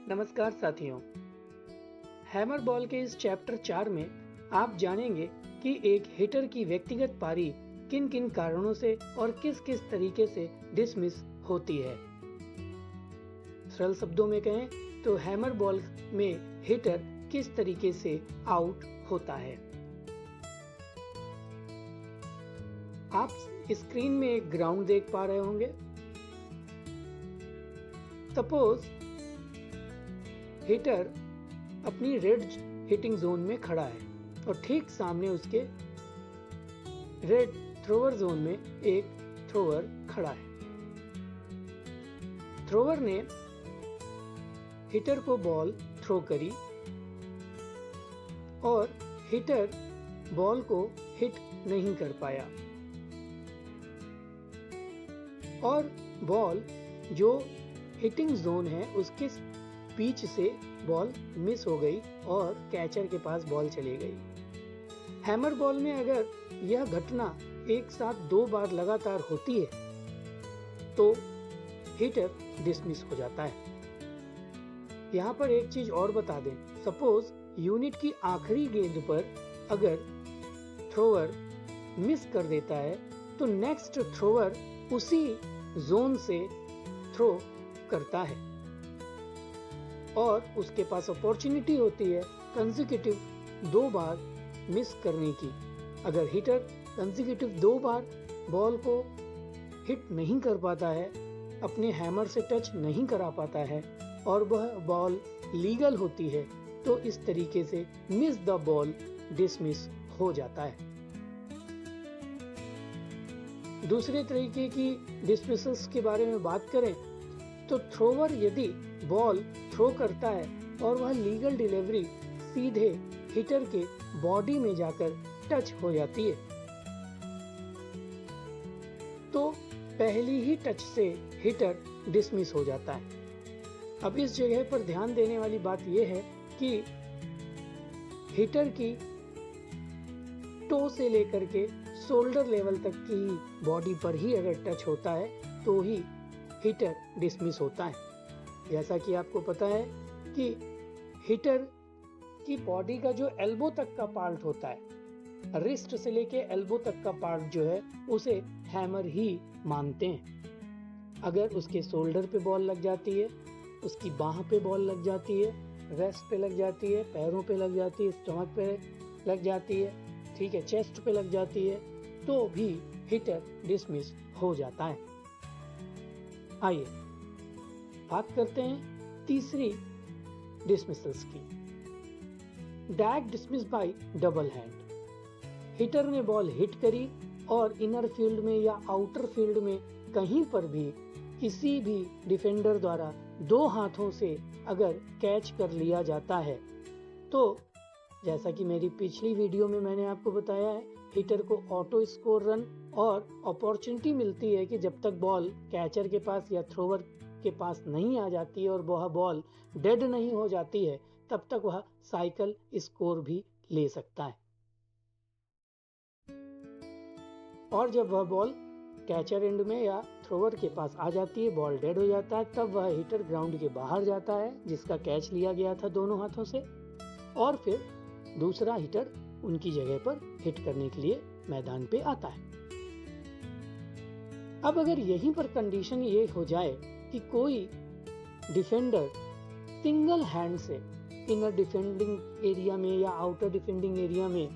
नमस्कार साथियों, hammer ball के इस चैप्टर 4 में आप जानेंगे कि एक हिटर की व्यक्तिगत पारी किन किन कारणों से और किस किस तरीके से डिसमिस होती है। सरल शब्दों में कहें तो हैमर बॉल में हिटर किस तरीके से आउट होता है। आप स्क्रीन में एक ग्राउंड देख पा रहे होंगे। सपोज हिटर अपनी रेड हिटिंग जोन में खड़ा है और ठीक सामने उसके रेड थ्रोवर जोन में एक थ्रोवर खड़ा है। थ्रोवर ने हिटर को बॉल थ्रो करी और हिटर बॉल को हिट नहीं कर पाया और बॉल जो हिटिंग जोन है उसके बीच से बॉल मिस हो गई और कैचर के पास बॉल चली गई। हैमर बॉल में अगर यह घटना एक साथ 2 बार लगातार होती है तो हिटर डिसमिस हो जाता है। यहाँ पर एक चीज और बता दें, सपोज यूनिट की आखिरी गेंद पर अगर थ्रोवर मिस कर देता है तो नेक्स्ट थ्रोवर उसी जोन से थ्रो करता है और उसके पास अपॉर्चुनिटी होती है कंसेक्यूटिव 2 बार मिस करने की। अगर हिटर कंसेक्यूटिव 2 बार बॉल को हिट नहीं कर पाता है, अपने हैमर से टच नहीं करा पाता है और वह बॉल लीगल होती है तो इस तरीके से मिस द बॉल डिसमिस हो जाता है। दूसरे तरीके की डिसमिसल्स के बारे में बात करें तो थ्रोवर यदि बॉल थ्रो करता है और वह लीगल डिलीवरी सीधे हिटर के बॉडी में जाकर टच हो जाती है तो पहली ही टच से हिटर डिसमिस हो जाता है। अब इस जगह पर ध्यान देने वाली बात यह है कि हिटर की टो से लेकर के शोल्डर लेवल तक की बॉडी पर ही अगर टच होता है तो ही हिटर डिसमिस होता है। जैसा कि आपको पता है कि हिटर की बॉडी का जो एल्बो तक का पार्ट होता है, रिस्ट से लेके एल्बो तक का पार्ट जो है उसे हैमर ही मानते हैं। अगर उसके शोल्डर पे बॉल लग जाती है, उसकी बाह पे बॉल लग जाती है, वेस्ट पे लग जाती है, पैरों पे लग जाती है, स्टमक पे लग जाती है, ठीक है, चेस्ट पे लग जाती है तो भी हिटर डिसमिस हो जाता है। आइए बात करते हैं तीसरी डिसमिसल्स की। Direct dismiss by double hand. Hitter ने बॉल हिट करी और इनर फील्ड में या आउटर फील्ड में कहीं पर भी किसी भी डिफेंडर द्वारा 2 हाथों से अगर कैच कर लिया जाता है तो जैसा कि मेरी पिछली वीडियो में मैंने आपको बताया है, हिटर को ऑटो स्कोर रन और अपॉर्चुनिटी मिलती है कि जब तक बॉल कैचर के पास या थ्रोवर के पास नहीं आ जाती है और वह बॉल डेड नहीं हो जाती है तब तक वह साइकिल स्कोर भी ले सकता है। और जब वह बॉल कैचर एंड में या थ्रोवर के पास आ जाती है, बॉल डेड हो जाता है, तब वह हिटर ग्राउंड के बाहर जाता है जिसका कैच लिया गया था दोनों हाथों से और फिर दूसरा हिटर उनकी जगह पर हिट करने के लिए मैदान पे आता है। अब अगर यहीं पर कंडीशन ये हो जाए कि कोई डिफेंडर सिंगल हैंड से इनर डिफेंडिंग एरिया में या आउटर डिफेंडिंग एरिया में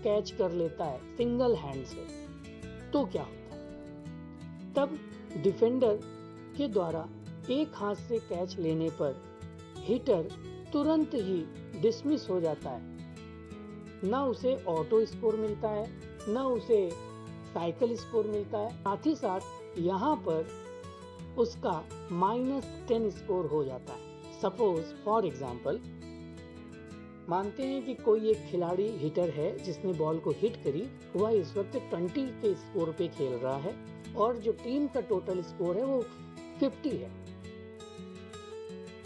कैच कर लेता है सिंगल हैंड से, तो क्या होता है? तब डिफेंडर के द्वारा एक हाथ से कैच लेने पर हिटर तुरंत ही डिसमिस हो जाता है। ना उसे ऑटो स्कोर मिलता है, ना उसे साइकिल स्कोर मिलता है, साथ ही साथ यहाँ पर उसका -10 स्कोर हो जाता है। सपोज फॉर एग्जाम्पल मानते हैं कि कोई एक खिलाड़ी हिटर है जिसने बॉल को हिट करी, वह इस वक्त 20 के स्कोर पे खेल रहा है और जो टीम का टोटल स्कोर है वो 50 है।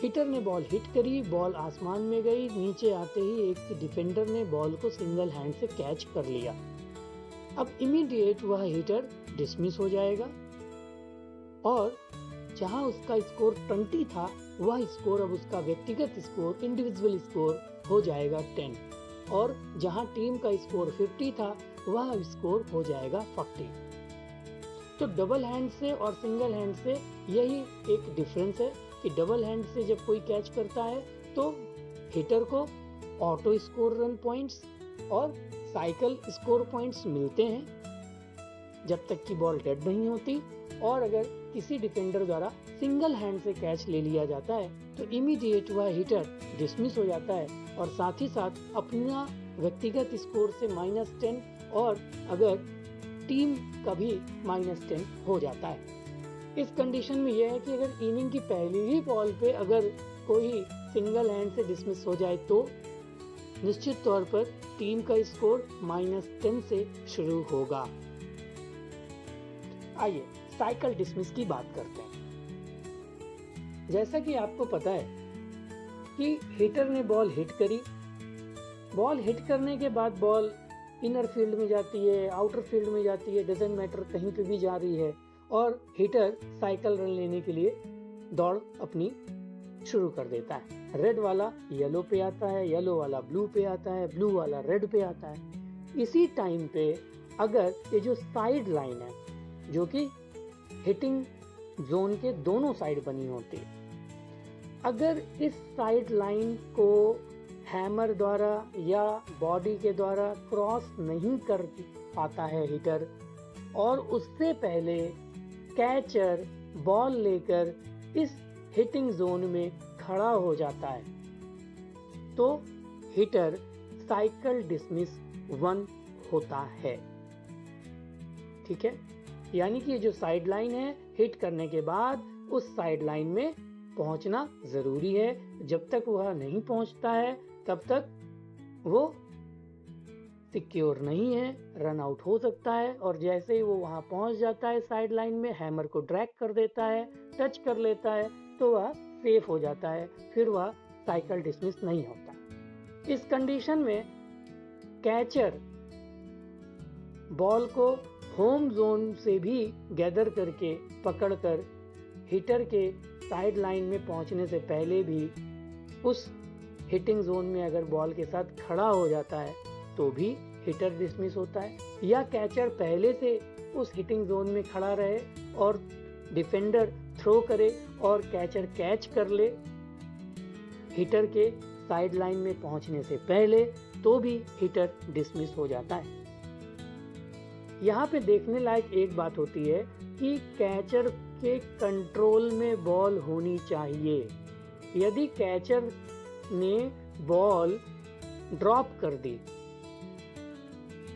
हिटर ने बॉल हिट करी, बॉल आसमान में गई, नीचे आते ही एक डिफेंडर ने बॉल को सिंगल हैंड से कैच कर लिया। अब इमीडिएट वह हिटर डिसमिस हो जाएगा और जहां उसका स्कोर 20 था, वह स्कोर अब उसका व्यक्तिगत स्कोर, इंडिविजुअल स्कोर हो जाएगा 10, और जहां टीम का स्कोर 50 था, वह स्कोर हो जाएगा 40। तो डबल हैंड से और सिंगल हैंड से यही एक डिफरेंस है कि डबल हैंड से जब कोई कैच करता है तो हिटर को ऑटो स्कोर रन पॉइंट्स और साइकिल स्कोर पॉइंट्स मिलते हैं जब तक कि बॉल डेड नहीं होती, और अगर किसी डिफेंडर द्वारा सिंगल हैंड से कैच ले लिया जाता है तो इमीडिएट वह हिटर डिसमिस हो जाता है और साथ ही साथ अपना व्यक्तिगत स्कोर से -10 और अगर टीम का भी -10 हो जाता है। इस कंडीशन में यह है कि अगर इनिंग की पहली ही बॉल पे अगर कोई सिंगल हैंड से डिसमिस हो जाए तो निश्चित तौर पर टीम का स्कोर -10 से शुरू होगा। आइए साइकिल डिसमिस की बात करते हैं। जैसा कि आपको पता है कि हिटर ने बॉल हिट करी, बॉल हिट करने के बाद बॉल इनर फील्ड में जाती है, आउटर फील्ड में जाती है, डजंट मैटर, कहीं पे भी जा रही है, और हिटर साइकिल रन लेने के लिए दौड़ अपनी शुरू कर देता है। रेड वाला येलो पे आता है, येलो वाला ब्लू पे आता है, ब्लू वाला रेड पे आता है। इसी टाइम पे अगर ये जो साइड लाइन है, जो कि हिटिंग जोन के दोनों साइड बनी होती है, अगर इस साइड लाइन को हैमर द्वारा या बॉडी के द्वारा क्रॉस नहीं कर पाता है हिटर, और उससे पहले कैचर बॉल लेकर इस हिटिंग जोन में खड़ा हो जाता है, तो हिटर साइकिल डिसमिस 1 होता है। ठीक है, यानी कि जो साइड लाइन है, हिट करने के बाद उस साइड लाइन में पहुंचना जरूरी है। जब तक वह नहीं पहुंचता है तब तक वो सिक्योर नहीं है, रन आउट हो सकता है, और जैसे ही वो वहां पहुंच जाता है साइड लाइन में, हैमर को ड्रैग कर देता है, टच कर लेता है, तो वह सेफ हो जाता है, फिर वह साइकिल डिसमिस नहीं होता। इस कंडीशन में कैचर बॉल को होम जोन से भी गैदर करके पकड़कर हिटर के साइड लाइन में पहुंचने से पहले भी उस हिटिंग जोन में अगर बॉल के साथ खड़ा हो जाता है तो भी हिटर डिसमिस होता है, या कैचर पहले से उस हिटिंग जोन में खड़ा रहे और डिफेंडर थ्रो करे और कैचर कैच कर ले हिटर के साइड लाइन में पहुंचने से पहले, तो भी हिटर डिसमिस हो जाता है। यहाँ पे देखने लायक एक बात होती है कि कैचर के कंट्रोल में बॉल होनी चाहिए। यदि कैचर ने बॉल ड्रॉप कर दी,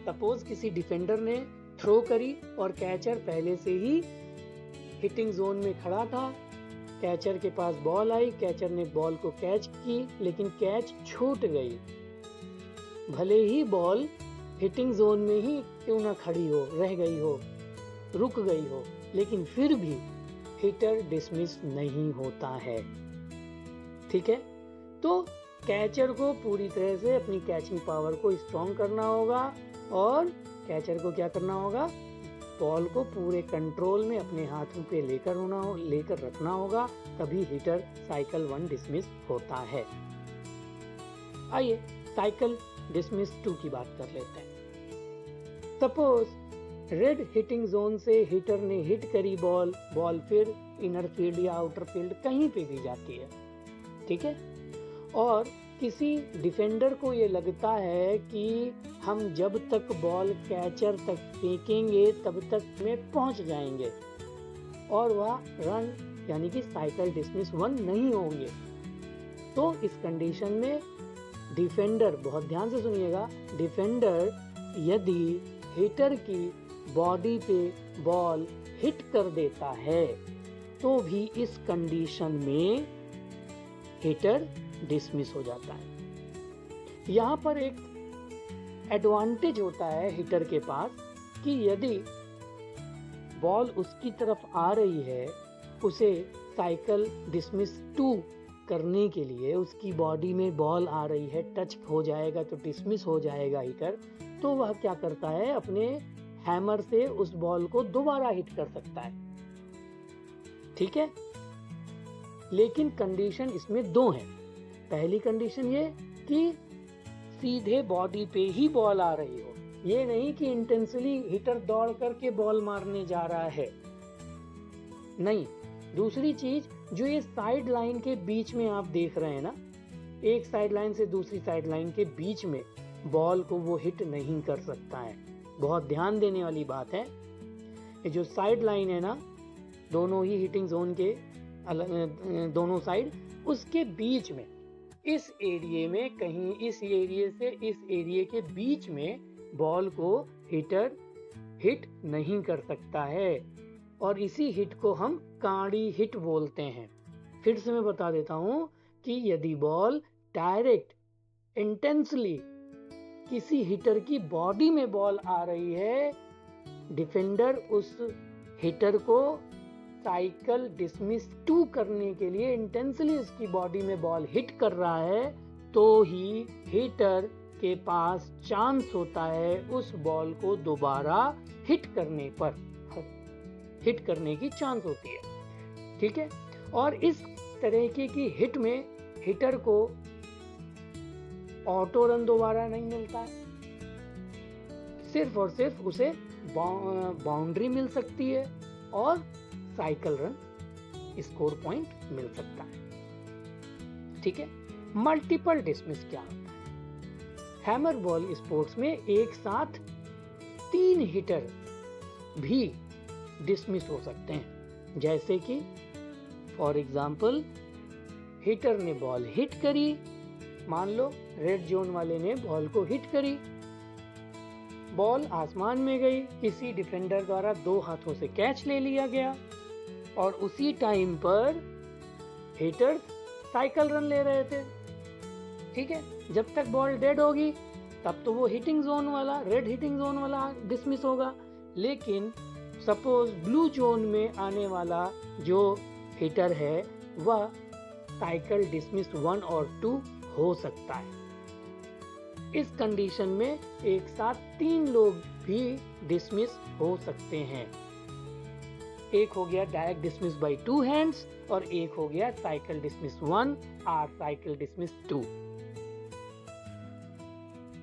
सपोज किसी डिफेंडर ने थ्रो करी और कैचर पहले से ही हिटिंग जोन में खड़ा था, कैचर के पास बॉल आई, कैचर ने बॉल को कैच की, लेकिन कैच छूट गई, भले ही बॉल हिटिंग जोन में ही क्यों ना खड़ी हो, रह गई हो, रुक गई हो, लेकिन फिर भी हिटर डिसमिस नहीं होता है। ठीक है, तो कैचर को पूरी तरह से अपनी कैचिंग पावर को स्ट्रॉन्ग करना होगा, और कैचर को क्या करना होगा, बॉल को पूरे कंट्रोल में अपने हाथों पे लेकर रखना होगा, तभी हिटर साइकिल 1 डिसमिस होता है। आइए साइकिल डिसमिस 2 की बात कर लेते हैं। सपोज रेड हिटिंग जोन से हिटर ने हिट करी बॉल फिर इनर फील्ड या आउटर फील्ड कहीं पे भी जाती है, ठीक है, और किसी डिफेंडर को ये लगता है कि हम जब तक बॉल कैचर तक फेंकेंगे तब तक में पहुंच जाएंगे और वह रन यानी कि साइकिल डिसमिस 1 नहीं होंगे, तो इस कंडीशन में डिफेंडर, बहुत ध्यान से सुनिएगा, डिफेंडर यदि हिटर की बॉडी पे बॉल हिट कर देता है तो भी इस कंडीशन में हिटर डिसमिस हो जाता है। यहाँ पर एक एडवांटेज होता है हिटर के पास कि यदि बॉल उसकी तरफ आ रही है, उसे साइकिल डिसमिस 2 करने के लिए उसकी बॉडी में बॉल आ रही है, टच हो जाएगा तो डिसमिस हो जाएगा हिटर, तो वह क्या करता है, अपने हैमर से उस बॉल को दोबारा हिट कर सकता है। ठीक है, लेकिन कंडीशन इसमें दो है। पहली कंडीशन ये कि सीधे बॉडी पे ही बॉल आ रही हो, ये नहीं कि इंटेंसली हिटर दौड़ करके बॉल मारने जा रहा है, नहीं। दूसरी चीज, जो ये साइड लाइन के बीच में आप देख रहे हैं ना, एक साइड लाइन से दूसरी साइड लाइन के बीच में बॉल को वो हिट नहीं कर सकता है। बहुत ध्यान देने वाली बात है। ये जो साइड लाइन है ना, दोनों ही हिटिंग जोन के दोनों साइड, उसके बीच में, इस एरिया में कहीं, इस एरिया से इस एरिया के बीच में बॉल को हिटर हिट नहीं कर सकता है, और इसी हिट को हम काड़ी हिट बोलते हैं। फिर से मैं बता देता हूं कि यदि बॉल डायरेक्ट इंटेंसली किसी हिटर की बॉडी में बॉल आ रही है, डिफेंडर उस हिटर को साइकिल डिसमिस 2 करने के लिए इंटेंसली उसकी बॉडी में बॉल हिट कर रहा है, तो ही हिटर के पास चांस होता है उस बॉल को दोबारा हिट करने पर, हिट करने की चांस होती है, ठीक है। और इस तरीके की हिट में हिटर को ऑटो रन दोबारा नहीं मिलता है, सिर्फ और सिर्फ उसे बाउंड्री मिल सकती है और साइकिल रन, स्कोर पॉइंट मिल सकता है, ठीक है। मल्टीपल डिसमिस क्या होता है? हैमर बॉल स्पोर्ट्स में एक साथ 3 हिटर भी डिसमिस हो सकते हैं। जैसे कि फॉर एग्जाम्पल, हिटर ने बॉल हिट करी, मान लो रेड जोन वाले ने बॉल को हिट करी, बॉल आसमान में गई, किसी डिफेंडर द्वारा 2 हाथों से कैच ले लिया गया, और उसी टाइम पर हिटर साइकिल रन ले रहे थे, ठीक है। जब तक बॉल डेड होगी तब तो वो हिटिंग जोन वाला, रेड हिटिंग जोन वाला डिसमिस होगा। लेकिन सपोज ब्लू जोन में आने वाला जो हिटर है वह साइकिल डिसमिस 1 और 2 हो सकता है। इस कंडीशन में एक साथ 3 लोग भी डिसमिस हो सकते हैं। एक हो गया डायरेक्ट डिसमिस बाय 2 हैंड्स, और एक हो गया साइकिल डिसमिस 1 और साइकिल डिसमिस 2।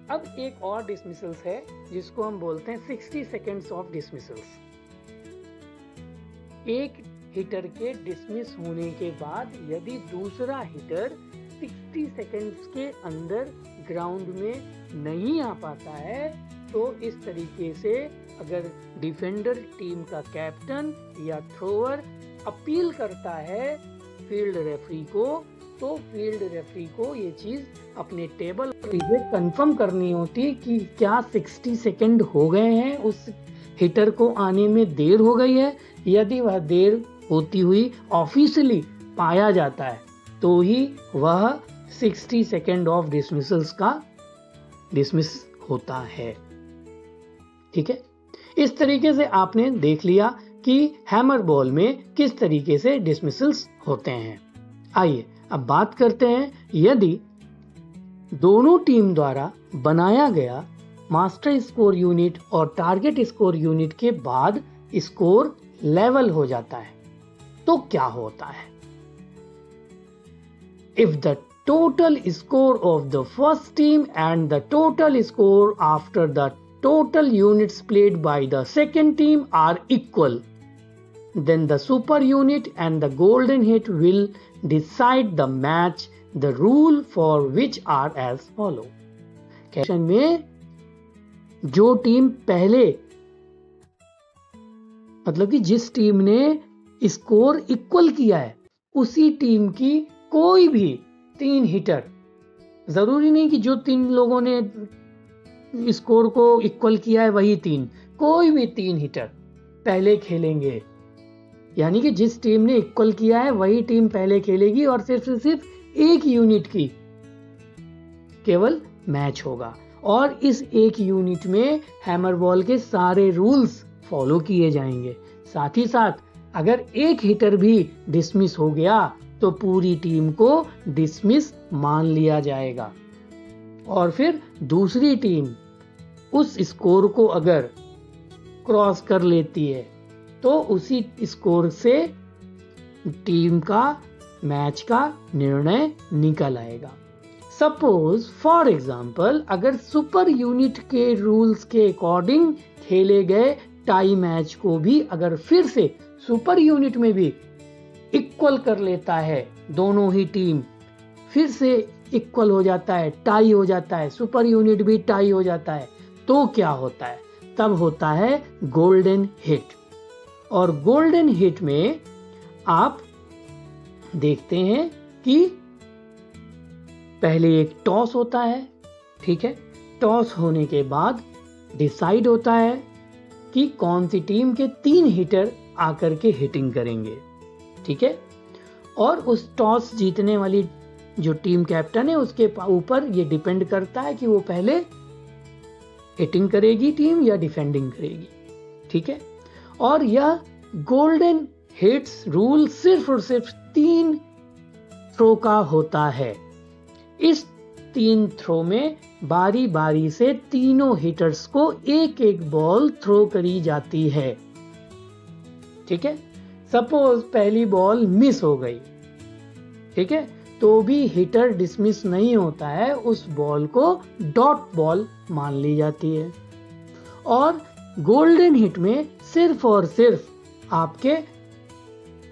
अब एक और डिसमिसल्स है जिसको हम बोलते हैं 60 सेकेंड्स ऑफ डिसमिसल्स। एक हिटर के डिसमिस होने के बाद यदि दूसरा हिटर 60 सेकेंड्स के अंदर ग्राउंड में नहीं आ पाता है, तो इस तरीके से अगर डिफेंडर टीम का कैप्टन या थ्रोअर अपील करता है फील्ड रेफरी को, तो फील्ड रेफरी को ये चीज अपने टेबल पे कंफर्म करनी होती कि क्या 60 सेकेंड हो गए हैं, उस हिटर को आने में देर हो गई है। यदि वह देर होती हुई ऑफिशियली पाया जाता है तो ही वह 60 सेकेंड ऑफ डिसमिसल्स का डिसमिस होता है, ठीक है। इस तरीके से आपने देख लिया कि हैमर बॉल में किस तरीके से डिसमिसल्स होते हैं। आइए अब बात करते हैं, यदि दोनों टीम द्वारा बनाया गया मास्टर स्कोर यूनिट और टारगेट स्कोर यूनिट के बाद स्कोर लेवल हो जाता है तो क्या होता है? If the total score of the first team and the total score after the total units played by the second team are equal, then the super unit and the golden hit will decide the match. The rule for which are as follow. Question में जो team पहले, मतलब कि जिस team ने score equal किया है, उसी टीम की कोई भी 3 हिटर, जरूरी नहीं कि जो 3 लोगों ने स्कोर को इक्वल किया है वही 3, कोई भी 3 हिटर पहले खेलेंगे। यानी कि जिस टीम ने इक्वल किया है वही टीम पहले खेलेगी और सिर्फ एक यूनिट की केवल मैच होगा। और इस एक यूनिट में हैमर बॉल के सारे रूल्स फॉलो किए जाएंगे। साथ ही साथ अगर एक हिटर भी डिसमिस हो गया तो पूरी टीम को डिसमिस मान लिया जाएगा, और फिर दूसरी टीम उस स्कोर को अगर क्रॉस कर लेती है तो उसी स्कोर से टीम का मैच का निर्णय निकल आएगा। सपोज फॉर एग्जाम्पल अगर सुपर यूनिट के रूल्स के अकॉर्डिंग खेले गए टाई मैच को भी अगर फिर से सुपर यूनिट में भी इक्वल कर लेता है, दोनों ही टीम फिर से इक्वल हो जाता है, टाई हो जाता है, सुपर यूनिट भी टाई हो जाता है, तो क्या होता है? तब होता है गोल्डन हिट। और गोल्डन हिट में आप देखते हैं कि पहले एक टॉस होता है, ठीक है। टॉस होने के बाद डिसाइड होता है कि कौन सी टीम के 3 हिटर आकर के हिटिंग करेंगे, ठीक है। और उस टॉस जीतने वाली जो टीम कैप्टन है उसके ऊपर ये डिपेंड करता है कि वो पहले हिटिंग करेगी टीम या डिफेंडिंग करेगी, ठीक है। और यह गोल्डन हिट्स रूल सिर्फ और सिर्फ 3 थ्रो का होता है। इस 3 थ्रो में बारी बारी से तीनों हिटर्स को एक एक बॉल थ्रो करी जाती है, ठीक है। सपोज पहली बॉल मिस हो गई, ठीक है, तो भी हिटर डिसमिस नहीं होता है, उस बॉल को डॉट बॉल मान ली जाती है। और गोल्डन हिट में सिर्फ और सिर्फ आपके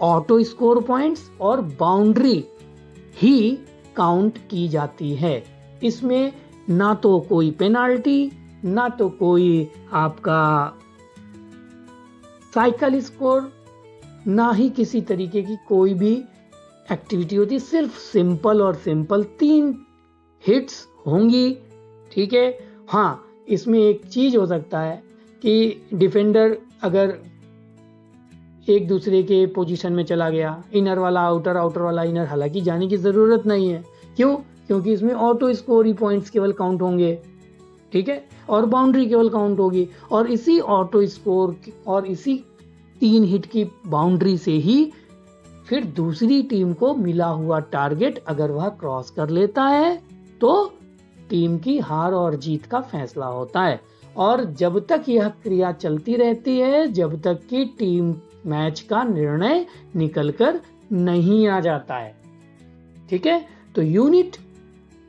ऑटो स्कोर पॉइंट्स और बाउंड्री ही काउंट की जाती है। इसमें ना तो कोई पेनाल्टी, ना तो कोई आपका साइकिल स्कोर, ना ही किसी तरीके की कोई भी एक्टिविटी होती, सिर्फ सिंपल और सिंपल 3 हिट्स होंगी, ठीक है। हाँ, इसमें एक चीज हो सकता है कि डिफेंडर अगर एक दूसरे के पोजीशन में चला गया, इनर वाला आउटर, आउटर वाला इनर, हालांकि जाने की जरूरत नहीं है। क्यों? क्योंकि इसमें ऑटो स्कोर ही पॉइंट्स केवल काउंट होंगे, ठीक है, और बाउंड्री केवल काउंट होगी। और इसी ऑटो स्कोर और इसी 3 हिट की बाउंड्री से ही फिर दूसरी टीम को मिला हुआ टारगेट अगर वह क्रॉस कर लेता है तो टीम की हार और जीत का फैसला होता है। और जब तक यह क्रिया चलती रहती है, जब तक कि टीम मैच का निर्णय निकलकर नहीं आ जाता है, ठीक है। तो यूनिट,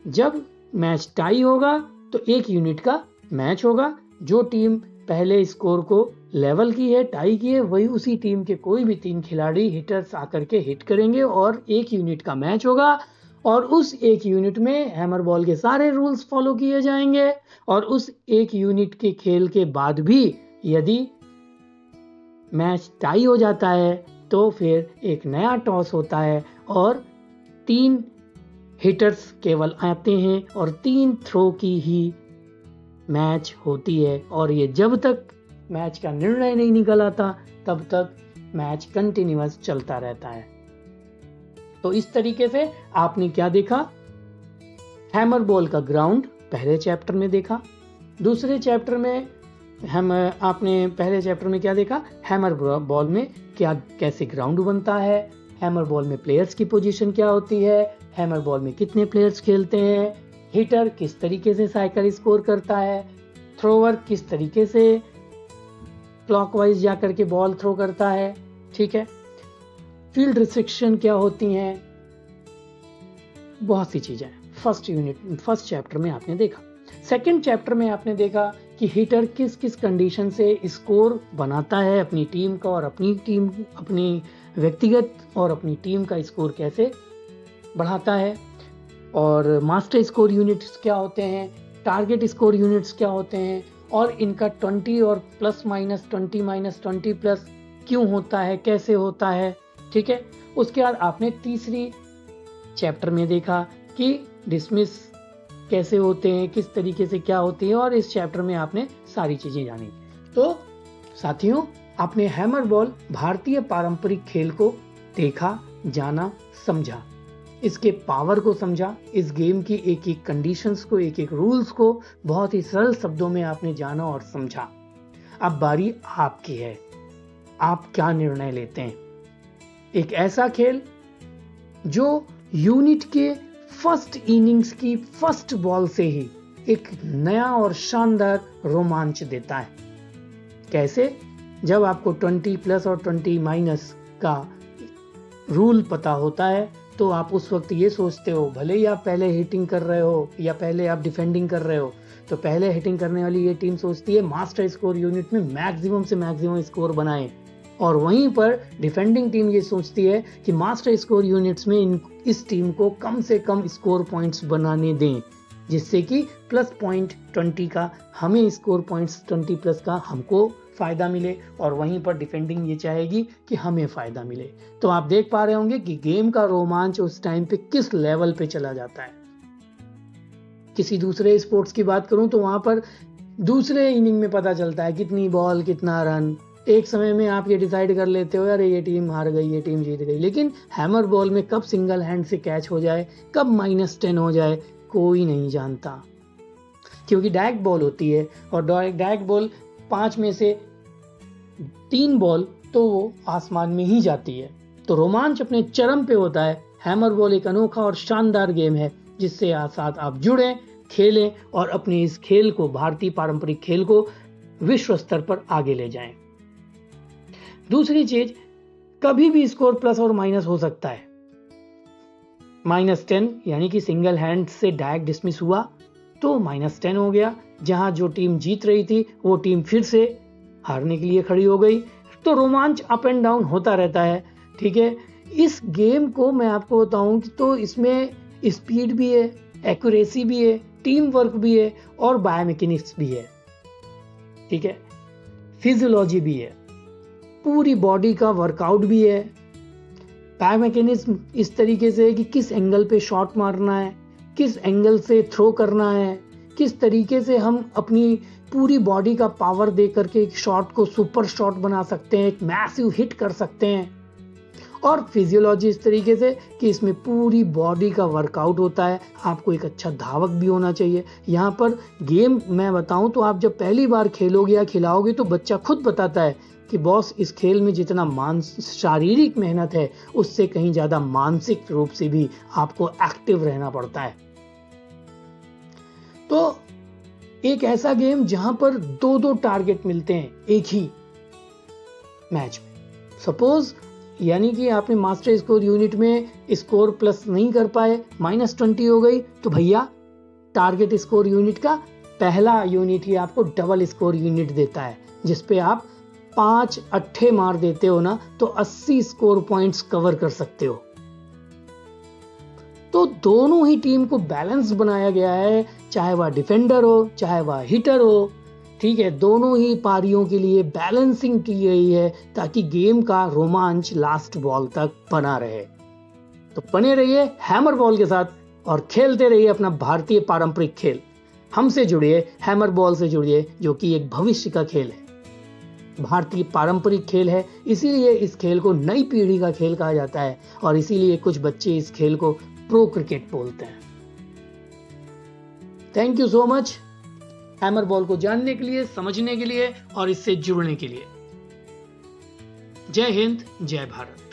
जब मैच टाई होगा तो एक यूनिट का मैच होगा। जो टीम पहले स्कोर को लेवल की है, टाई की है, वही उसी टीम के कोई भी 3 खिलाड़ी हिटर्स आकर के हिट करेंगे और एक यूनिट का मैच होगा। और उस एक यूनिट में हैमर बॉल के सारे रूल्स फॉलो किए जाएंगे। और उस एक यूनिट के खेल के बाद भी यदि मैच टाई हो जाता है तो फिर एक नया टॉस होता है और 3 हिटर्स केवल आते हैं और 3 थ्रो की ही मैच होती है। और ये जब तक मैच का निर्णय नहीं निकल आता तब तक मैच कंटिन्यूअस चलता रहता है। तो इस तरीके से आपने क्या देखा? हैमर बॉल का ग्राउंड पहले चैप्टर में देखा। दूसरे चैप्टर में आपने पहले चैप्टर में क्या देखा? हैमर बॉल में क्या कैसे ग्राउंड बनता है, हैमर बॉल में प्लेयर्स की पोजीशन क्या होती है, हैमर बॉल में कितने प्लेयर्स खेलते हैं, हिटर किस तरीके से साइकिल स्कोर करता है, थ्रोवर किस तरीके से क्लॉकवाइज जाकर के बॉल थ्रो करता है, ठीक है, फील्ड रिस्ट्रिक्शन क्या होती हैं, बहुत सी चीजें फर्स्ट चैप्टर में आपने देखा। सेकंड चैप्टर में आपने देखा कि हिटर किस किस कंडीशन से स्कोर बनाता है अपनी टीम का, और अपनी व्यक्तिगत और अपनी टीम का स्कोर कैसे बढ़ाता है, और मास्टर स्कोर यूनिट्स क्या होते हैं, टारगेट स्कोर यूनिट्स क्या होते हैं, और इनका 20 और प्लस माइनस 20 प्लस क्यों होता है, कैसे होता है, ठीक है। उसके बाद आपने तीसरी चैप्टर में देखा कि डिसमिस कैसे होते हैं, किस तरीके से क्या होती है, और इस चैप्टर में आपने सारी चीजें जानी। तो साथियों, आपने हैमर बॉल भारतीय पारंपरिक खेल को देखा, जाना, समझा, इसके पावर को समझा, इस गेम की एक एक कंडीशंस को, एक एक रूल्स को बहुत ही सरल शब्दों में आपने जाना और समझा। अब बारी आपकी है, आप क्या निर्णय लेते हैं। एक ऐसा खेल जो यूनिट के फर्स्ट इनिंग्स की फर्स्ट बॉल से ही एक नया और शानदार रोमांच देता है। कैसे? जब आपको 20 प्लस और 20 माइनस का रूल पता होता है तो आप उस वक्त ये सोचते हो, भले ही आप पहले हिटिंग कर रहे हो या पहले आप डिफेंडिंग कर रहे हो, तो पहले हिटिंग करने वाली ये टीम सोचती है मास्टर स्कोर यूनिट में मैक्सिमम से मैक्सिमम स्कोर बनाएं, और वहीं पर डिफेंडिंग टीम ये सोचती है कि मास्टर स्कोर यूनिट्स में इस टीम को कम से कम स्कोर पॉइंट्स बनाने दें, जिससे कि प्लस पॉइंट 20 का हमें स्कोर पॉइंट्स 20 प्लस का हमको फायदा मिले, और वहीं पर डिफेंडिंग ये चाहेगी कि हमें फायदा मिले। तो आप देख पा रहे होंगे कि गेम का रोमांच उस टाइम पे किस लेवल पे चला जाता है। किसी दूसरे स्पोर्ट्स की बात करूं तो वहां पर दूसरे इनिंग में पता चलता है कितनी बॉल कितना रन, एक समय में आप ये डिसाइड कर लेते हो यार ये टीम हार गई ये टीम जीत गई। लेकिन हैमर बॉल में कब सिंगल हैंड से कैच हो जाए, कब -10 हो जाए, कोई नहीं जानता, क्योंकि डायरेक्ट बॉल होती है, और डायरेक्ट बॉल 5 में से 3 बॉल तो वो आसमान में ही जाती है। तो रोमांच अपने चरम पे होता है। हैमर बॉल एक अनोखा और शानदार गेम है जिससे साथ आप जुड़ें, खेलें और अपने इस खेल को, भारतीय पारंपरिक खेल को विश्व स्तर पर आगे ले जाएं। दूसरी चीज, कभी भी स्कोर प्लस और माइनस हो सकता है। -10 यानी कि सिंगल हैंड से डायरेक्ट डिसमिस हुआ तो -10 हो गया। जहां जो टीम जीत रही थी वो टीम फिर से हारने के लिए खड़ी हो गई। तो रोमांच अप एंड डाउन होता रहता है। ठीक है, इस गेम को मैं आपको बताऊं कि तो इसमें स्पीड भी है, एक्यूरेसी भी है, टीम वर्क भी है और बायोमैकेनिक्स भी है। ठीक है, फिजियोलॉजी भी है, पूरी बॉडी का वर्कआउट भी है। बायोमैकेनिज्म इस तरीके से है कि किस एंगल पे शॉट मारना है, किस एंगल से थ्रो करना है, किस तरीके से हम अपनी पूरी बॉडी का पावर दे करके एक शॉट को सुपर शॉट बना सकते हैं, एक मैसिव हिट कर सकते हैं। और फिजियोलॉजी इस तरीके से कि इसमें पूरी बॉडी का वर्कआउट होता है। आपको एक अच्छा धावक भी होना चाहिए। यहाँ पर गेम मैं बताऊं तो आप जब पहली बार खेलोगे या खिलाओगे तो बच्चा खुद बताता है कि बॉस इस खेल में जितना शारीरिक मेहनत है उससे कहीं ज्यादा मानसिक रूप से भी आपको एक्टिव रहना पड़ता है। तो एक ऐसा गेम जहां पर 2-2 टारगेट मिलते हैं एक ही मैच में। सपोज यानी कि आपने मास्टर स्कोर यूनिट में स्कोर प्लस नहीं कर पाए, -20 हो गई, तो भैया टारगेट स्कोर यूनिट का पहला यूनिट ही आपको डबल स्कोर यूनिट देता है, जिसपे आप 5 अट्ठे मार देते हो ना तो 80 स्कोर पॉइंट्स कवर कर सकते हो। तो दोनों ही टीम को बैलेंस बनाया गया है, चाहे वह डिफेंडर हो चाहे वह हिटर हो। ठीक है, दोनों ही पारियों के लिए बैलेंसिंग की गई है ताकि गेम का रोमांच लास्ट बॉल तक बना रहे। तो बने रहिए हैमर बॉल के साथ और खेलते रहिए अपना भारतीय पारंपरिक खेल। हमसे जुड़िए, हैमर बॉल से जुड़िए, जो कि एक भविष्य का खेल है, भारतीय पारंपरिक खेल है। इसीलिए इस खेल को नई पीढ़ी का खेल कहा जाता है और इसीलिए कुछ बच्चे इस खेल को प्रो क्रिकेट बोलते हैं। Thank you so much hammer ball को जानने के लिए, समझने के लिए और इससे जुड़ने के लिए। जय हिंद, जय भारत।